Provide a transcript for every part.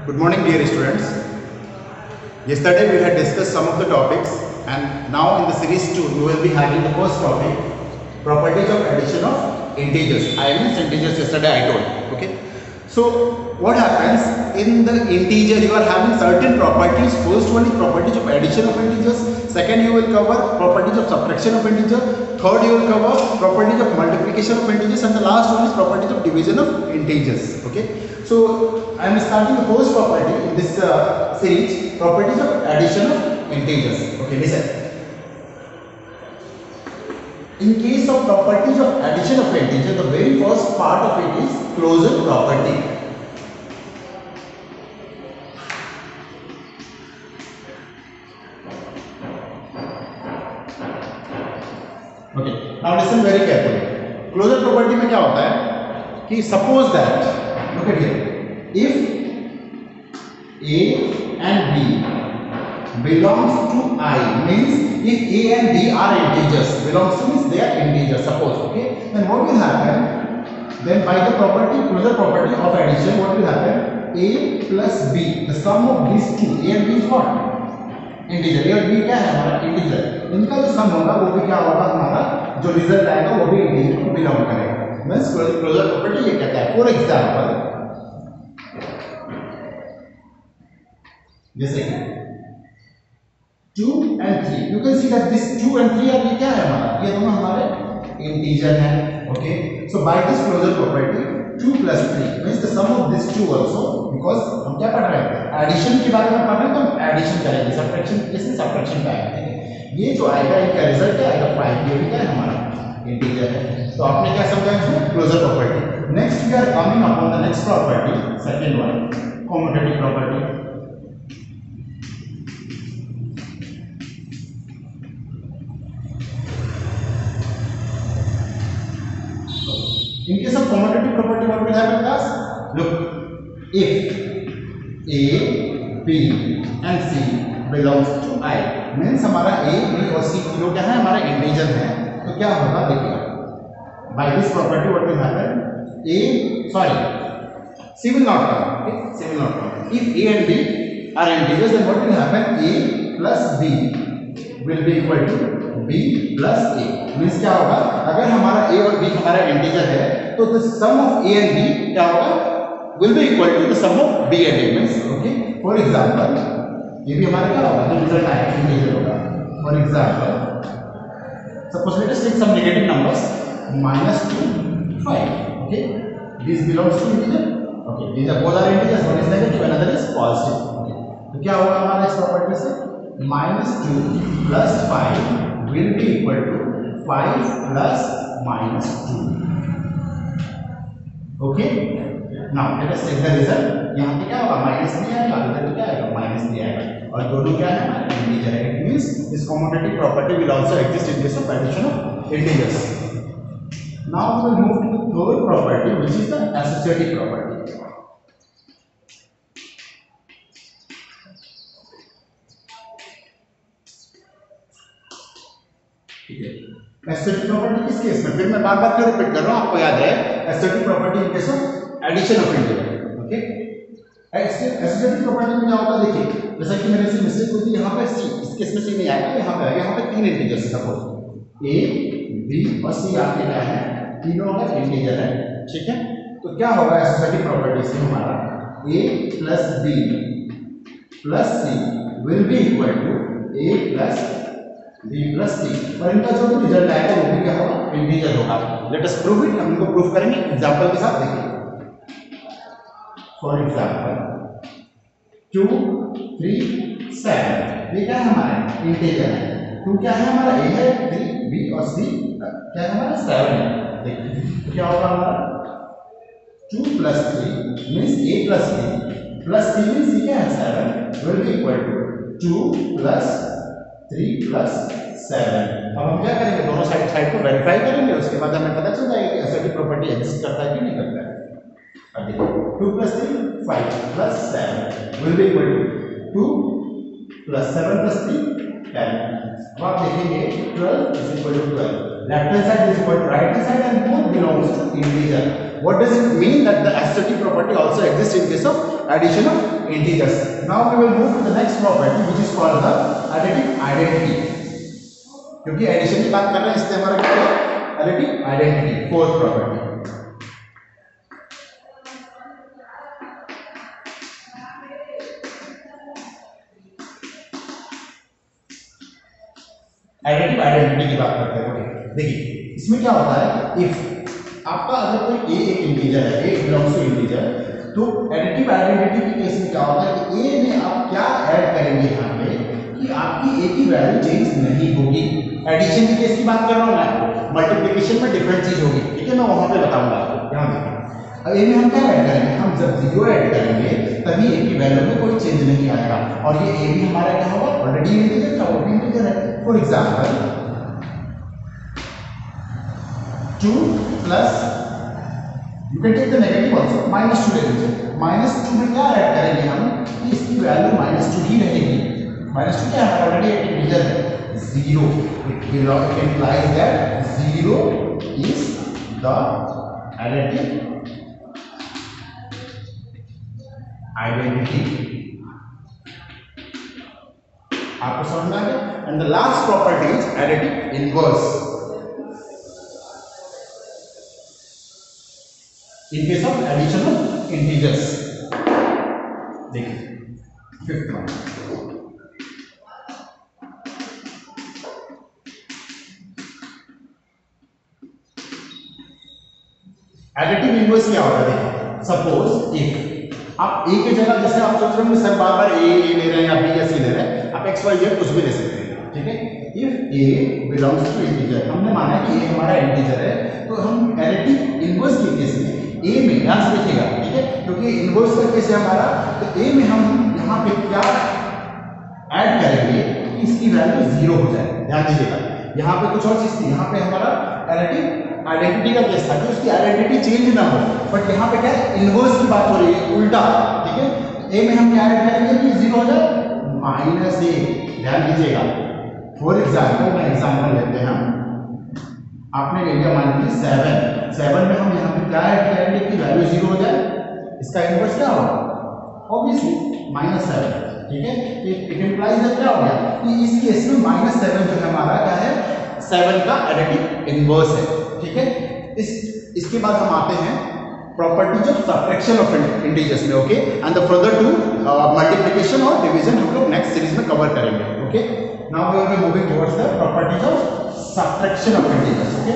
Good morning, dear students. Yesterday we had discussed some of the topics, and now in the series 2 we will be having the first topic, properties of addition of integers. I mean integers yesterday I told. Okay. So what happens in the integer? You are having certain properties. First one is properties of addition of integers. Second, you will cover properties of subtraction of integer. Third, you will cover properties of multiplication of integers, and the last one is properties of division of integers. Okay. So I am starting the first property in this series, properties of addition of integers. Okay, listen. In case of properties of addition of integer, the very first part of it is closure property. Okay, now listen very carefully. Closure property में क्या होता है कि suppose that, look at here, if A and B belongs to I, means if A and B are integers, belongs to means they are integers, suppose, okay, then what will happen? Then by the property, closure property of addition, what will happen? A plus B, the sum of these two, A and B is what? Integer. A और B क्या है हमारा? Integer. इनका जो सम होगा वो भी क्या होगा? हमारा जो रिजल्ट आएगा वो भी इंटीजर को बिलोंग करेगा। मींस क्लोजर प्रॉपर्टी ये कहता है, फॉर एग्जांपल जैसे 2 and 3, you can see that this 2 and 3 are, ये क्या है हमारा? ये दोनों हमारे इंटीजर हैं। Okay, so by this closure property 2 plus 3 means the sum of these two also, because हम क्या पढ़ रहे हैं? एडिशन के बारे में पढ़ रहे हैं, तो हम एडिशन करेंगे, सब्ट्रैक्शन इसमें सब्ट्रैक्शन का आएगा। ठीक है, ये जो आएगा इनका रिजल्ट क्या आएगा? 5, ये भी क्या है हमारा? इंटीजर है। तो आपने क्या समझा इसमें? Closure property. Next we are coming upon the next property, second one, commutative property. In case of commutative property, what will happen, guys? Look, if A, B and C belongs to I, means हमारा A, B और C तीनों क्या है? हमारा integer है। तो क्या होगा? देखिए, by this property what will happen? C will not come. Okay, C will not come. If A and B are integers, then what will happen? A plus B will be equal to B plus A, means क्या होगा? अगर हमारा A और B हमारा integer है तो the sum of A and B क्या होगा? will be equal to the sum of B and A, means okay. For example ये भी हमारा क्या होगा? जो रिजल्ट आएगा इंटीजर होगा। For example suppose let us take some negative numbers -2, 5, okay, this belongs to integer. Okay, these are both are integers, one is negative another is positive। Okay, तो क्या होगा हमारा इस प्रॉपर्टी से? -2 plus 5 will be equal to 5 plus -2। Okay, now let us take the result. यहाँ पे क्या होगा? माइनस नहीं आएगा, इधर क्या आएगा? माइनस नहीं आएगा, और दोनों क्या है? इंटीजर है। It means this commutative property will also exist in case of addition of integers. Now we will move to the third property which is the associative property. Associative property किस case में? फिर मैं बार-बार क्यों repeat कर रहा हूं, आपको याद है? Associative property in case of addition of integer. Okay, associative property में क्या होता है? देखिए, जैसा कि मैंने इसे मिस्टेक हुई थी, यहाँ पे सी, इस केस में सी नहीं आएगा, यहाँ पे आएगा। यहाँ पे तीन इंटीजर है, सपोज ए, बी और सी आपके क्या है? तीनों का इंटीजर है। ठीक है, तो क्या होगा एसोसिएटिव प्रॉपर्टी से? हमारा a plus b plus c will be equal to a plus b plus c, और इनका जो भी रिजल्ट आएगा वो भी क्या होगा? इंटीजर होगा। Let us prove it. हम इनको प्रूव करेंगे एग्जांपल के साथ। देखिए, फॉर एग्जांपल 2, 3, 7, ये क्या है? हमारा इंटीजर है। 2 क्या है? हमारा a है, 3 b और c क्या है? हमारा 7 है। देखिए, तो क्या होगा हमारा? 2 plus 3 means a plus b plus c means c क्या है? 7 will be equal to 2 plus 3 plus 7। अब हम क्या करेंगे? दोनों साइड को वेरीफाई करेंगे, उसके बाद हमें पता चल जाएगा कि एसोसिएटिव प्रॉपर्टी एग्जिस्ट करता है कि नहीं करता है। अब देखिए, 2 plus 3 5 plus 7 will be equal to 2 plus 7 plus 3 10। अब आप देखेंगे 12 is equal to 12, left hand side is equal to right hand side, and both belongs to integer. What does it mean that the associative property also exists in case of addition of integers? Now we will move to the next property which is called the additive identity. क्योंकि addition की बात कर रहे हैं इसलिए हमारा क्या है additive identity, fourth property. Additive identity की बात करते हैं। ओके, देखिए इसमें क्या होता है, इफ आपका अगर कोई ए एक इंटीजर है, ए बिलोंग्स टू इंटीजर, तो एडिटिव आइडेंटिटी के केस में क्या होता है कि ए में आप क्या ऐड करेंगे यहाँ पे कि आपकी ए की वैल्यू चेंज नहीं होगी। एडिशन की केस की बात कर रहा हूँ मैं आपको, मल्टीप्लिकेशन में डिफरेंट चीज होगी, ठीक है, मैं वहां पे बताऊंगा आपको। यहाँ देखिए अब ए में हम क्या ऐड करेंगे, हम जब 0 ऐड करेंगे तभी ए की वैल्यू में कोई चेंज नहीं आएगा, और ये ए भी हमारा क्या होगा, ऑलरेडी इंटीजर था, वो भी इंटीजर है। For example 2 plus, you can take the negative also, -2 ले लीजिए। -2 में क्या ऐड करेंगे हम कि इसकी वैल्यू -2 ही रहेगी। -2 क्या है, ऑलरेडी एक इंटीजर है, 0, it implies that 0 is the additive identity। आपको समझ में आ गया। And the last property is additive inverse. In case of addition of integers, देखिए फिफ्थ वन, एडिटिव इनवर्स क्या होगा, देखिए सपोज इफ आप ए की जगह, जैसे आप सोच रहे होंगे सर बार बार ए ले रहे हैं या बी या सी ले रहे हैं, आप एक्स वाई जेड कुछ भी ले सकते हैं, ठीक है। If a belongs to integer, हमने माना है कि ए हमारा इंटीजर है, तो हम एडिटिव इनवर्स के केस में ए में ध्यान से देखिएगा, ठीक है, क्योंकि इनवर्स का केस है हमारा, तो ए में हम यहाँ पे क्या ऐड करेंगे कि इसकी वैल्यू 0 हो जाए। ध्यान दीजिएगा, यहाँ पे कुछ और चीज थी, यहाँ पे हमारा एडिटिव आइडेंटिटी का केस था कि उसकी आइडेंटिटी चेंज ना हो, बट यहाँ पे क्या है, इनवर्स की बात हो रही है, उल्टा, ठीक है। ए में हम क्या ऐड करेंगे कि 0 हो जाए, -1। ध्यान दीजिएगा, फॉर एग्जाम्पल मैं एग्जाम्पल लेते हैं, आपने ले लिया मान लीजिए 7 में हम यहाँ पे क्या ऐड करेंगे कि वैल्यू 0 हो जाए, इसका इनवर्स क्या होगा, ऑब्वियसली -7, ठीक है। इट इंप्लाइज दैट क्या हो गया कि इस केस में -7 जो है हमारा क्या है, 7 का एडिटिव इनवर्स है, ठीक है। इसके बाद हम आते हैं properties of subtraction of integers में, okay. And the further to multiplication और डिवीजन हम लोग नेक्स्ट सीरीज में कवर करेंगे, okay. Now we will be moving towards the properties of subtraction of integers, okay.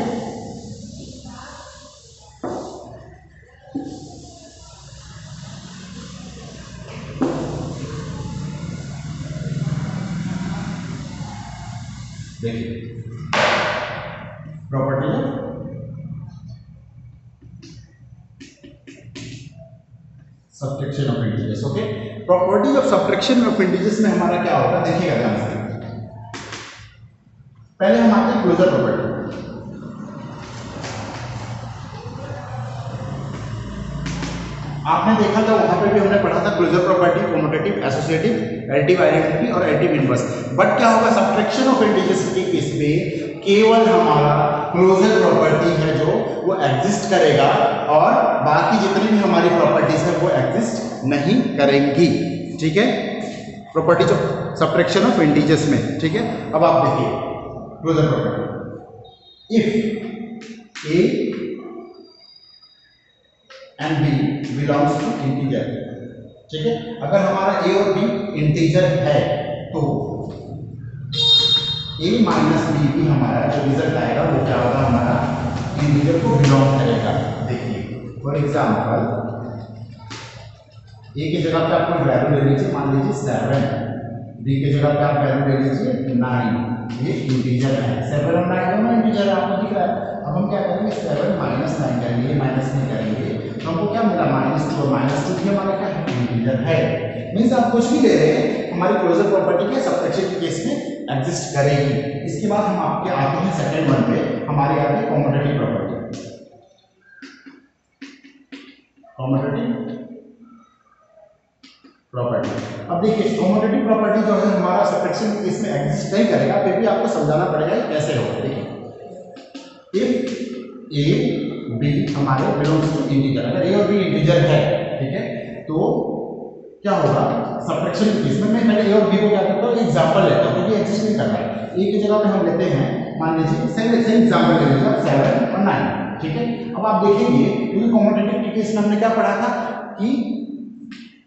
देखिए properties of subtraction of integers, okay. Properties of subtraction of integers में हमारा क्या होगा, देखिएगा ध्यान से। पहले हम आते हैं क्लोजर प्रॉपर्टी। आपने देखा था वहां पे भी हमने पढ़ा था closure property, commutative, associative, additive identity और एडिटिव इनवर्स। बट क्या होगा, सब्ट्रैक्शन ऑफ इंटीजर्स के केस में केवल हमारा क्लोजर प्रॉपर्टी है जो वो एग्जिस्ट करेगा, और बाकी जितनी भी हमारी प्रॉपर्टीज है वो एग्जिस्ट नहीं करेंगी, ठीक है। Properties of subtraction of integers में, ठीक है। अब आप देखिए closure property, if a and b belongs to integer, ठीक है। अगर हमारा ए और बी इंटीजर है तो ए माइनस बी भी हमारा जो रिजल्ट आएगा वो क्या होगा, हमारा इंटीजर को बिलोंग करेगा। देखिए फॉर एग्जाम्पल ए की जगह पे आप कोई वैल्यू ले लीजिए, मान लीजिए 7, बी की जगह पे आप वैल्यू ले लीजिए 9, ये इंटीजर है, 7 और 9 दोनों इंटीजर है, आपको दिख रहा है। अब हम क्या करेंगे, 7 माइनस 9 करेंगे, माइनस नहीं करेंगे, हमको क्या मिला, -2, और -2 भी हमारा क्या है, इंटीजर है। मीन्स आप कुछ भी ले रहे हैं, हमारी क्लोजर प्रॉपर्टी के सब्ट्रैक्शन के केस में एग्जिस्ट करेगी। इसके बाद हम आपके आते हैं सेकंड वन पे, हमारे आते हैं कम्यूटेटिव प्रॉपर्टी। कम्यूटेटिव प्रॉपर्टी, अब देखिए कम्यूटेटिव प्रॉपर्टी जो है हमारा सब्ट्रैक्शन के केस में एग्जिस्ट नहीं करेगा, फिर भी आपको समझाना पड़ेगा कैसे होगा। देखिए इफ ए बी हमारे बिलोंग्स टू इंटीजर, अगर ए और बी इंटीजर है, ठीक है, तो क्या होगा सब्ट्रैक्शन के केस में मैं पहले ए और बी को क्या करता हूँ एग्जांपल लेता हूँ क्योंकि एग्जिस्ट नहीं कर रहा है। ए की जगह में हम लेते हैं, मान लीजिए सेम एग्जांपल ले लीजिए 7 और 9, ठीक है। अब आप देखेंगे क्योंकि कॉम्पिटिटिव के केस में हमने क्या पढ़ा था कि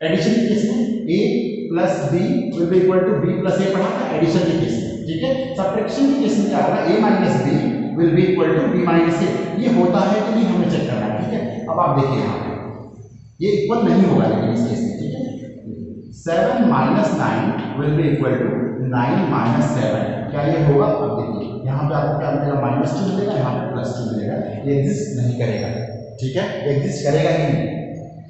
एडिशन के केस में a plus b will be equal to b plus a पढ़ा था एडिशन के केस में, ठीक है। सब्ट्रैक्शन के केस में क्या होगा a minus b will be equal to b minus a, ये होता है कि नहीं हमें चेक करना है, ठीक है। अब आप देखिए यहाँ पे ये इक्वल नहीं होगा लेकिन इस केस में, ठीक है। 7 minus 9 will be equal to 9 minus 7, क्या ये होगा? अब देखिए यहाँ पे आपको क्या मिलेगा, -2 मिलेगा, यहाँ पे +2 मिलेगा, ये एग्जिस्ट नहीं करेगा, ठीक है, एग्जिस्ट करेगा ही नहीं,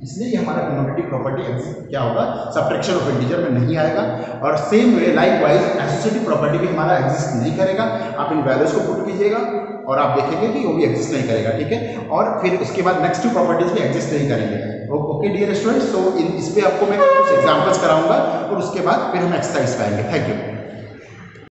इसलिए ये हमारा कम्यूटेटिव प्रॉपर्टी एग्जिस्ट क्या होगा सब्ट्रैक्शन ऑफ इंटीजर में नहीं आएगा। और same way like wise associative property भी हमारा एग्जिस्ट नहीं करेगा। आप इन वैल्यूज को पुट कीजिएगा और आप देखेंगे कि वो भी एग्जिस्ट नहीं करेगा, ठीक है। और फिर उसके बाद नेक्स्ट टू प्रॉपर्टीज भी एग्जिस्ट नहीं करेंगे। ओके डियर स्टूडेंट्स, तो इस पे आपको मैं कुछ एग्जांपल्स कराऊंगा और उसके बाद फिर हम एक्सरसाइज पाएंगे। Thank you.